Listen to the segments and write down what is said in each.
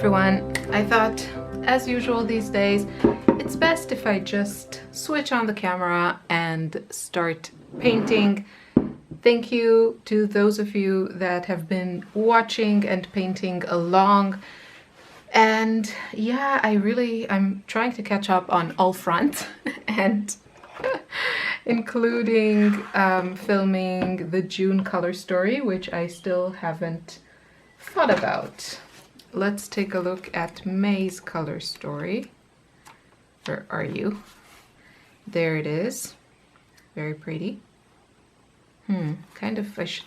everyone. I thought, as usual these days, it's best if I just switch on the camera and start painting. Thank you to those of you that have been watching and painting along. And yeah, I'm trying to catch up on all fronts and including filming the June color story, which I still haven't thought about. Let's take a look at May's color story. Where are you? There it is. Very pretty. I should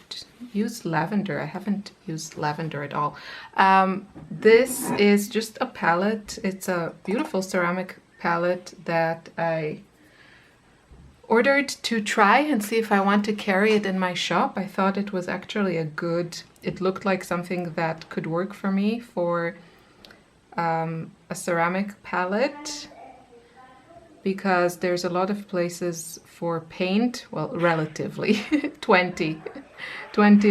use lavender. I haven't used lavender at all. This is just a palette. It's a beautiful ceramic palette that I ordered to try and see if I want to carry it in my shop. I thought it was actually it looked like something that could work for me for a ceramic palette, because there's a lot of places for paint, well, relatively, 20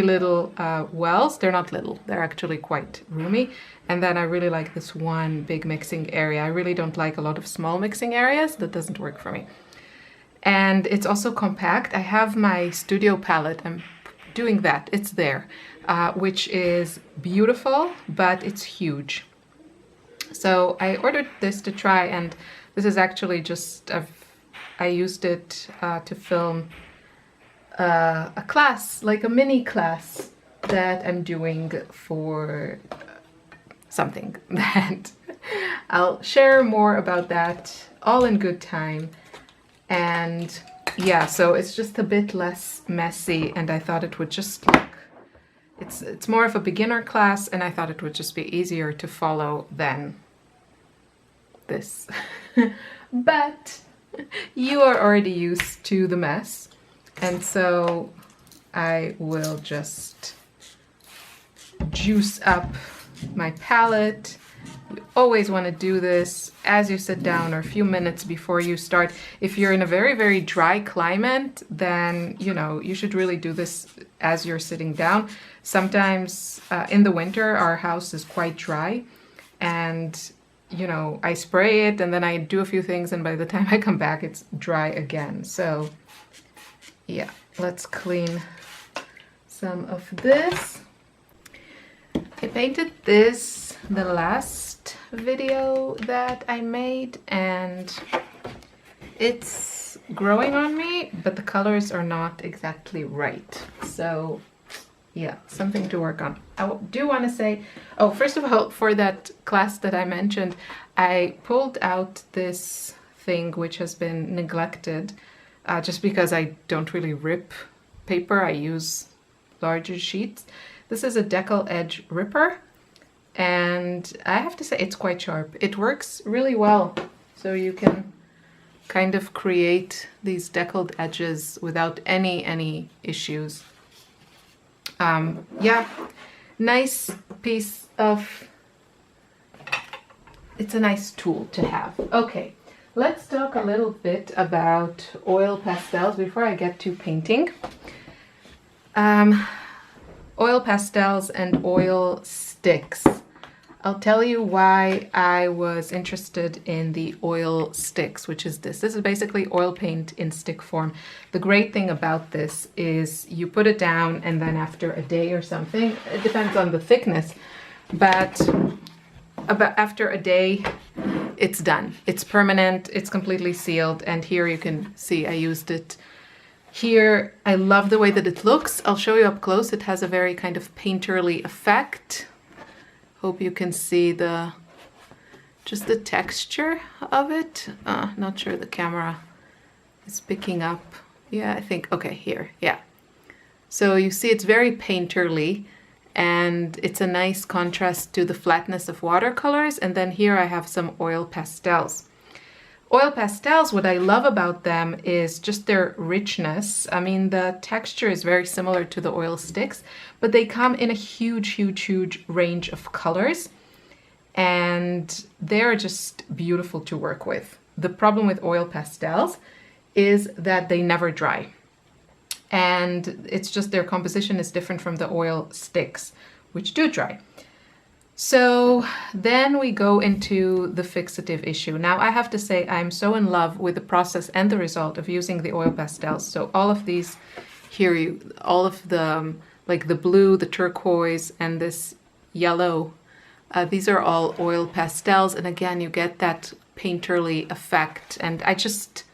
little wells. They're not little, they're actually quite roomy. And then I really like this one big mixing area. I really don't like a lot of small mixing areas. That doesn't work for me. And it's also compact. I have my studio palette. I'm doing that. It's there, which is beautiful, but it's huge. So I ordered this to try, and this is actually just, I used it to film a class, like a mini class that I'm doing for something that I'll share more about that all in good time. And yeah, so it's just a bit less messy, and I thought it would just look, it's more of a beginner class, and I thought it would just be easier to follow than this. But you are already used to the mess, and so I will just juice up my palette. You always want to do this as you sit down or a few minutes before you start. If you're in a very, very dry climate, then, you know, you should really do this as you're sitting down. Sometimes in the winter, our house is quite dry, and, you know, I spray it and then I do a few things, and by the time I come back, it's dry again. So yeah, let's clean some of this. I painted this the last video that I made, and it's growing on me, but the colors are not exactly right. So yeah, something to work on. I do want to say, oh, first of all, for that class that I mentioned, I pulled out this thing which has been neglected just because I don't really rip paper. I use larger sheets. This is a decal edge ripper, and I have to say it's quite sharp. It works really well, so you can kind of create these deckled edges without any issues. Yeah, nice piece of, it's a nice tool to have. Okay, let's talk a little bit about oil pastels before I get to painting. Oil pastels and oil sticks. I'll tell you why I was interested in the oil sticks, which is this. This is basically oil paint in stick form. The great thing about this is you put it down, and then after a day or something, it depends on the thickness, but about after a day, it's done. It's permanent, it's completely sealed, and here you can see I used it here. I love the way that it looks. I'll show you up close. It has a very kind of painterly effect. Hope you can see just the texture of it. Not sure the camera is picking up. Yeah, I think, okay, here, yeah. So you see it's very painterly, and it's a nice contrast to the flatness of watercolors. And then here I have some oil pastels. Oil pastels, what I love about them is just their richness. I mean, the texture is very similar to the oil sticks, but they come in a huge range of colors, and they're just beautiful to work with. The problem with oil pastels is that they never dry, and it's just their composition is different from the oil sticks, which do dry. So then we go into the fixative issue. Now I have to say I'm so in love with the process and the result of using the oil pastels. So all of these here, all of the like the blue, the turquoise, and this yellow, these are all oil pastels. And again, you get that painterly effect. And I just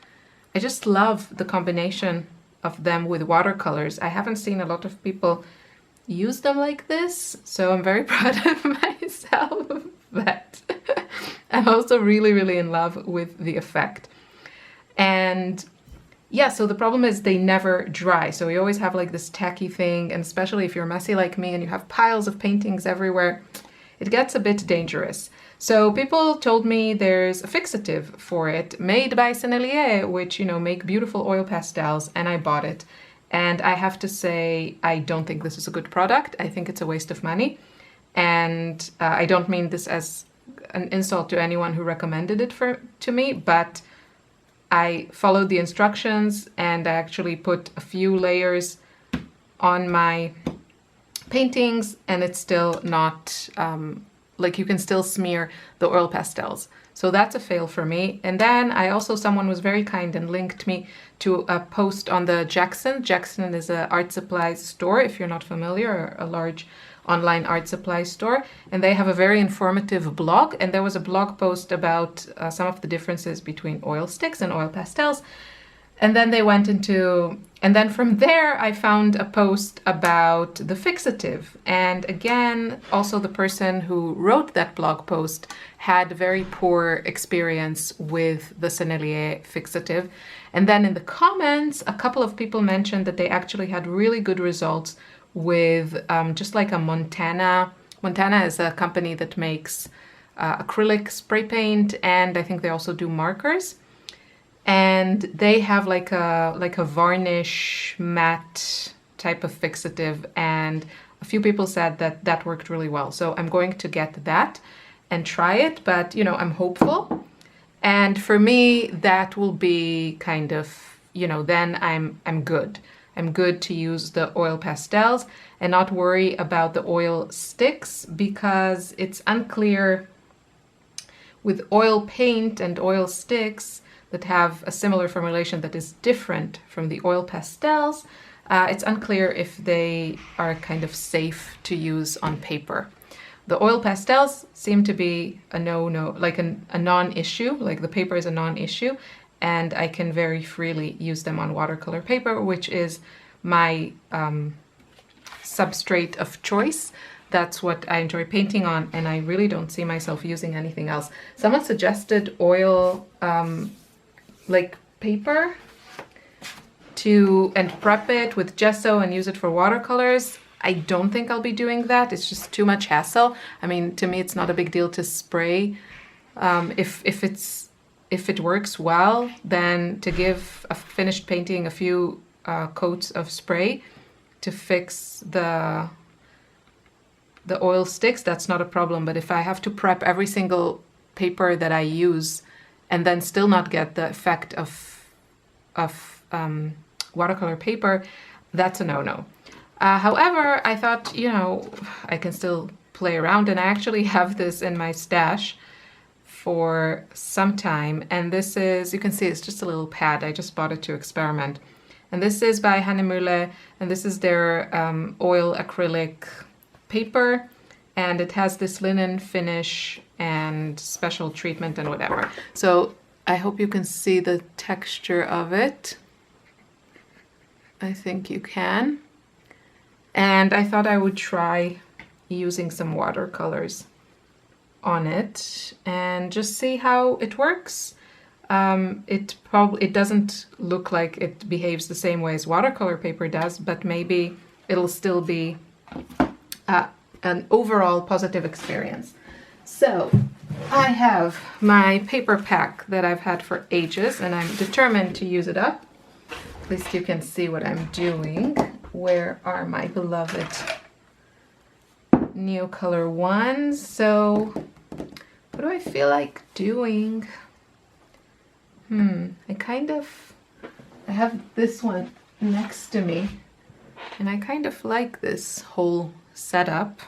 love the combination of them with watercolors. I haven't seen a lot of people use them like this, so I'm very proud of myself. But I'm also really, really in love with the effect. And yeah, so the problem is they never dry. So you always have like this tacky thing, and especially if you're messy like me and you have piles of paintings everywhere, it gets a bit dangerous. So people told me there's a fixative for it made by Sennelier, which, you know, make beautiful oil pastels, and I bought it. And I have to say, I don't think this is a good product. I think it's a waste of money. And I don't mean this as an insult to anyone who recommended it to me, but I followed the instructions and I actually put a few layers on my paintings, and it's still not, like you can still smear the oil pastels. So that's a fail for me. And then someone was very kind and linked me to a post on the Jackson. Jackson is an art supply store, if you're not familiar, a large online art supply store. And they have a very informative blog. And there was a blog post about some of the differences between oil sticks and oil pastels. And then and then from there I found a post about the fixative. And again, also the person who wrote that blog post had very poor experience with the Sennelier fixative. And then in the comments, a couple of people mentioned that they actually had really good results with just like a Montana. Montana is a company that makes acrylic spray paint, and I think they also do markers. And they have like a varnish matte type of fixative, and a few people said that that worked really well. So I'm going to get that and try it, but you know, I'm hopeful. And for me, that will be kind of, you know, then I'm good. I'm good to use the oil pastels and not worry about the oil sticks, because it's unclear with oil paint and oil sticks that have a similar formulation that is different from the oil pastels. It's unclear if they are kind of safe to use on paper. The oil pastels seem to be a no-no, like a non-issue, like the paper is a non-issue, and I can very freely use them on watercolor paper, which is my substrate of choice. That's what I enjoy painting on, and I really don't see myself using anything else. Someone suggested oil like paper and prep it with gesso and use it for watercolors. I don't think I'll be doing that. It's just too much hassle. I mean, to me, it's not a big deal to spray. If it works well, then to give a finished painting a few coats of spray to fix the oil sticks, that's not a problem. But if I have to prep every single paper that I use and then still not get the effect of watercolor paper, that's a no-no. However, I thought, you know, I can still play around, and I actually have this in my stash for some time. And this is, you can see it's just a little pad. I just bought it to experiment. And this is by Hannemühle, and this is their oil acrylic paper. And it has this linen finish and special treatment and whatever. So I hope you can see the texture of it. I think you can. And I thought I would try using some watercolors on it and just see how it works. It doesn't look like it behaves the same way as watercolor paper does, but maybe it'll still be an overall positive experience. So I have my paper pack that I've had for ages, and I'm determined to use it up. At least you can see what I'm doing. Where are my beloved Neocolor ones? So what do I feel like doing? I have this one next to me, and I kind of like this whole setup.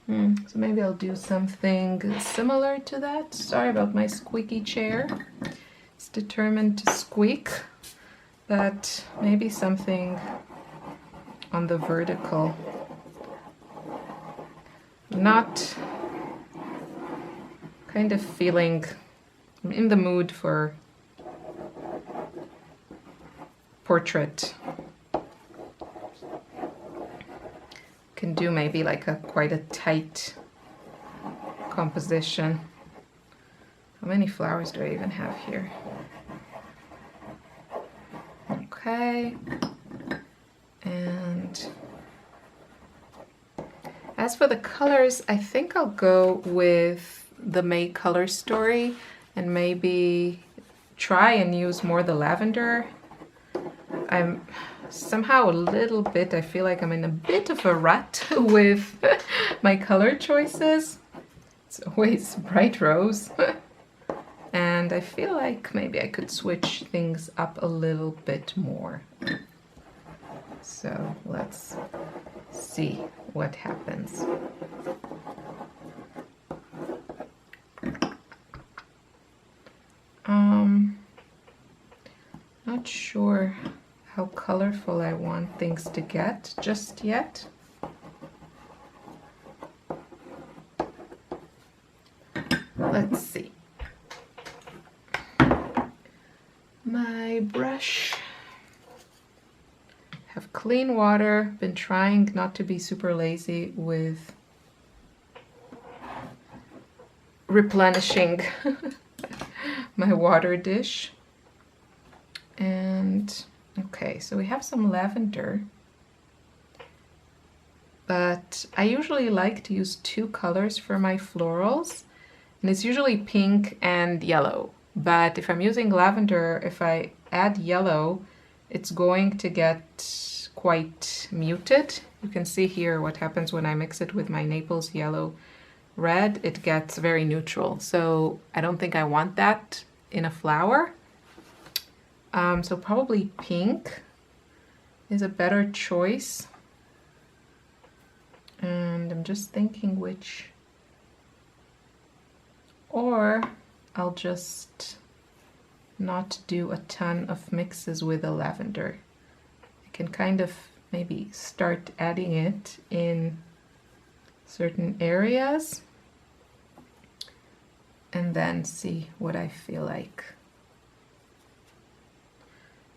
So maybe I'll do something similar to that. Sorry about my squeaky chair. It's determined to squeak, but maybe something on the vertical. Not kind of feeling I'm in the mood for portrait. Can do maybe like quite a tight composition. How many flowers do I even have here? Okay. And as for the colors, I think I'll go with the May color story and maybe try and use more the lavender. I'm somehow a little bit, I feel like I'm in a bit of a rut with my color choices. It's always bright rose. And I feel like maybe I could switch things up a little bit more. So let's see what happens. Not sure how colorful I want things to get just yet. Let's see. My brush. Have clean water. Been trying not to be super lazy with replenishing my water dish. And okay, so we have some lavender, but I usually like to use two colors for my florals, and it's usually pink and yellow. But if I'm using lavender, if I add yellow, it's going to get quite muted. You can see here what happens when I mix it with my Naples yellow red. It gets very neutral, so I don't think I want that in a flower. So probably pink is a better choice. And I'm just thinking which, or I'll just not do a ton of mixes with the lavender. I can kind of maybe start adding it in certain areas and then see what I feel like.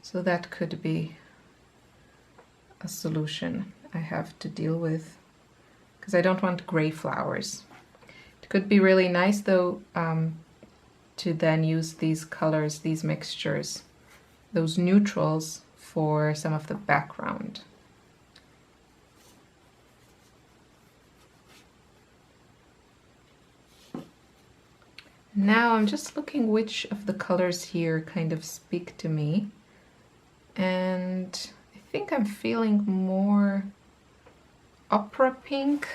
So that could be a solution I have to deal with, because I don't want gray flowers. It could be really nice though to then use these colors, these mixtures, those neutrals for some of the background. Now I'm just looking which of the colors here kind of speak to me. And I think I'm feeling more opera pink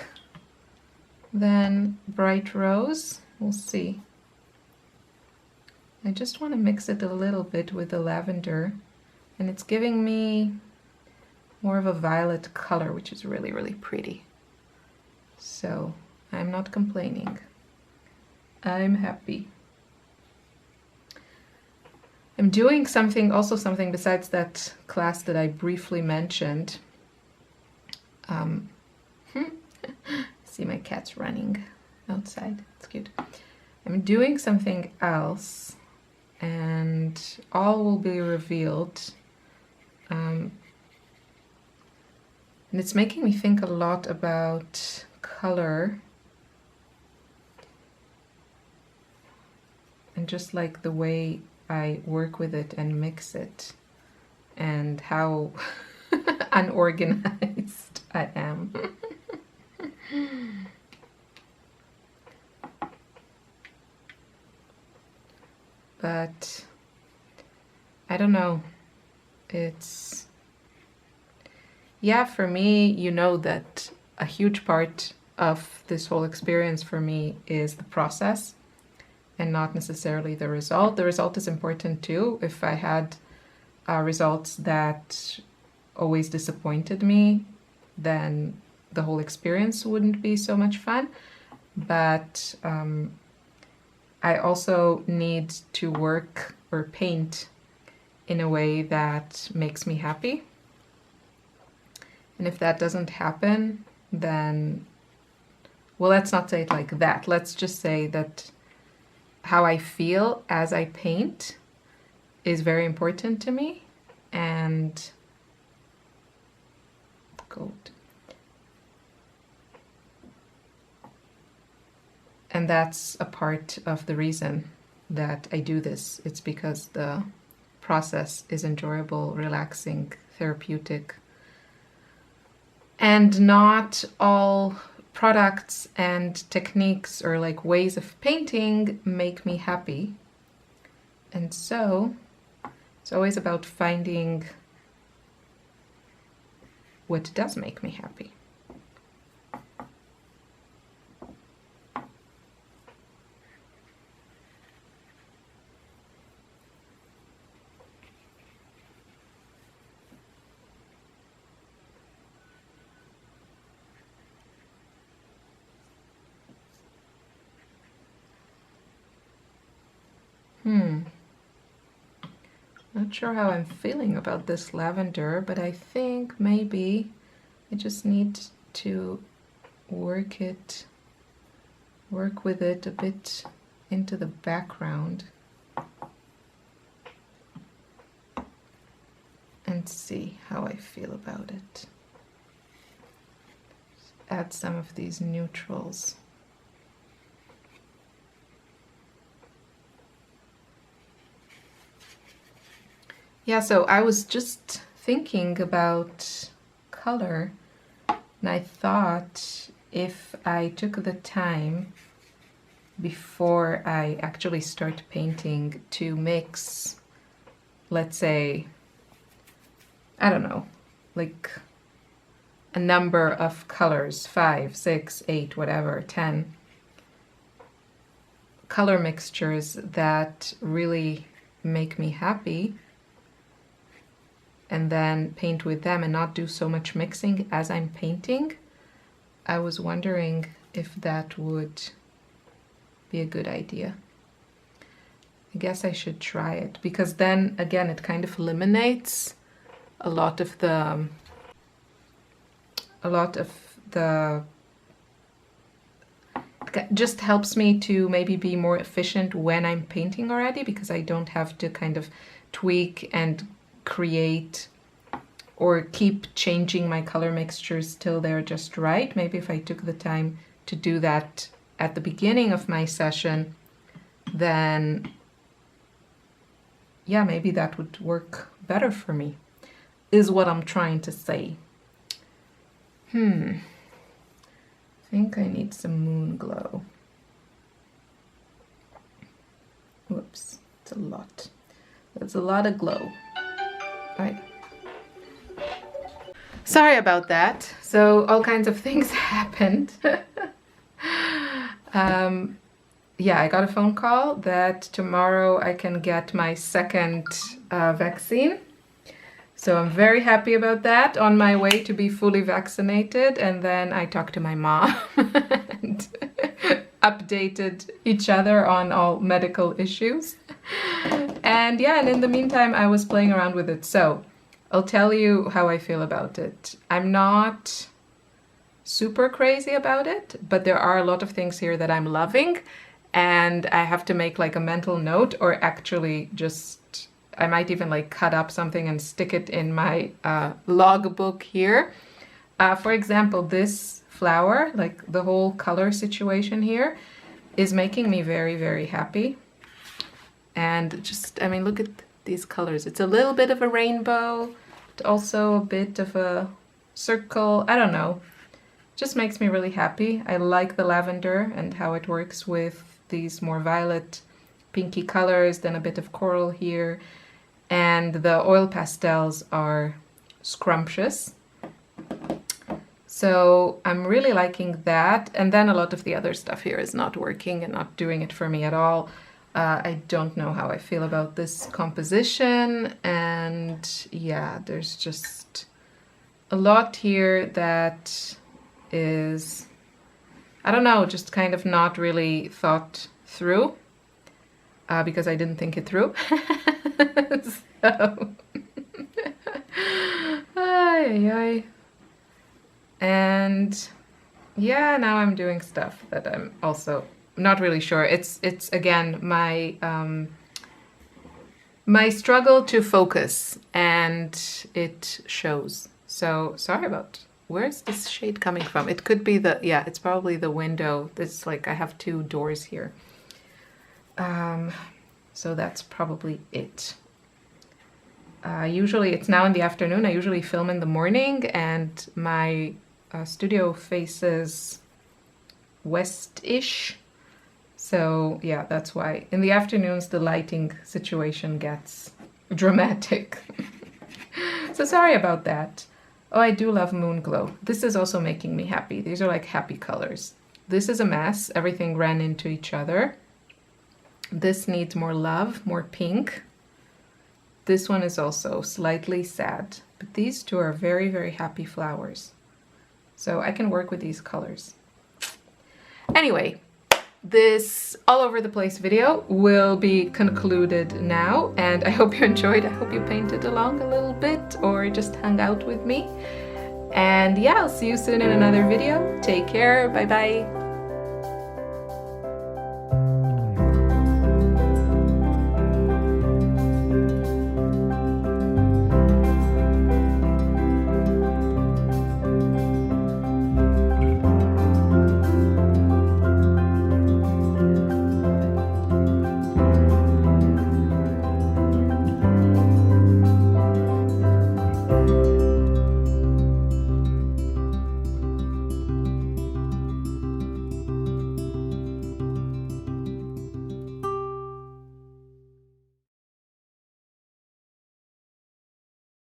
than bright rose. We'll see. I just want to mix it a little bit with the lavender, and it's giving me more of a violet color, which is really, really pretty. So I'm not complaining. I'm happy. I'm doing something, also something besides that class that I briefly mentioned. See my cat's running outside, it's cute. I'm doing something else and all will be revealed. And it's making me think a lot about color and just like the way I work with it and mix it, and how unorganized I am. But I don't know, it's, yeah, for me, you know that a huge part of this whole experience for me is the process and not necessarily the result. The result is important too. If I had results that always disappointed me, then the whole experience wouldn't be so much fun. But I also need to work or paint in a way that makes me happy. And if that doesn't happen, then, well, let's not say it like that. Let's just say that how I feel as I paint is very important to me. And gold. And that's a part of the reason that I do this. It's because the process is enjoyable, relaxing, therapeutic. And not all products and techniques or like ways of painting make me happy. And so it's always about finding what does make me happy. Not sure how I'm feeling about this lavender, but I think maybe I just need to work with it a bit into the background and see how I feel about it. Just add some of these neutrals. Yeah, so I was just thinking about color, and I thought if I took the time before I actually start painting to mix, let's say, I don't know, like a number of colors, 5, 6, 8, whatever, 10 color mixtures that really make me happy, and then paint with them and not do so much mixing as I'm painting, I was wondering if that would be a good idea. I guess I should try it, because then again it kind of eliminates a lot of the just helps me to maybe be more efficient when I'm painting already, because I don't have to kind of tweak and create or keep changing my color mixtures till they're just right. Maybe if I took the time to do that at the beginning of my session, then yeah, maybe that would work better for me, is what I'm trying to say. I think I need some Moonglow. Whoops, it's a lot. That's a lot of glow. Right. Sorry about that. So all kinds of things happened. Yeah, I got a phone call that tomorrow I can get my second vaccine. So I'm very happy about that, on my way to be fully vaccinated. And then I talked to my mom and updated each other on all medical issues. And yeah, and in the meantime, I was playing around with it. So I'll tell you how I feel about it. I'm not super crazy about it, but there are a lot of things here that I'm loving, and I have to make like a mental note, or actually just, I might even like cut up something and stick it in my logbook here. For example, this flower, like the whole color situation here, is making me very, very happy. And just, I mean, look at these colors. It's a little bit of a rainbow, but also a bit of a circle. I don't know. Just makes me really happy. I like the lavender and how it works with these more violet, pinky colors, then a bit of coral here. And the oil pastels are scrumptious. So I'm really liking that. And then a lot of the other stuff here is not working and not doing it for me at all. I don't know how I feel about this composition, and yeah, there's just a lot here that is, I don't know, just kind of not really thought through because I didn't think it through. So, ay. And yeah, now I'm doing stuff that I'm also not really sure. It's again my my struggle to focus, and it shows. So sorry about, where's this shade coming from? It could be the, yeah, it's probably the window. It's like I have two doors here. So that's probably it. Usually it's now in the afternoon. I usually film in the morning, and my studio faces west-ish. So yeah, that's why. In the afternoons, the lighting situation gets dramatic. So sorry about that. Oh, I do love Moonglow. This is also making me happy. These are like happy colors. This is a mess. Everything ran into each other. This needs more love, more pink. This one is also slightly sad. But these two are very, very happy flowers. So I can work with these colors. Anyway, this all over the place video will be concluded now, and I hope you enjoyed. I hope you painted along a little bit or just hung out with me. And yeah, I'll see you soon in another video. Take care. Bye bye.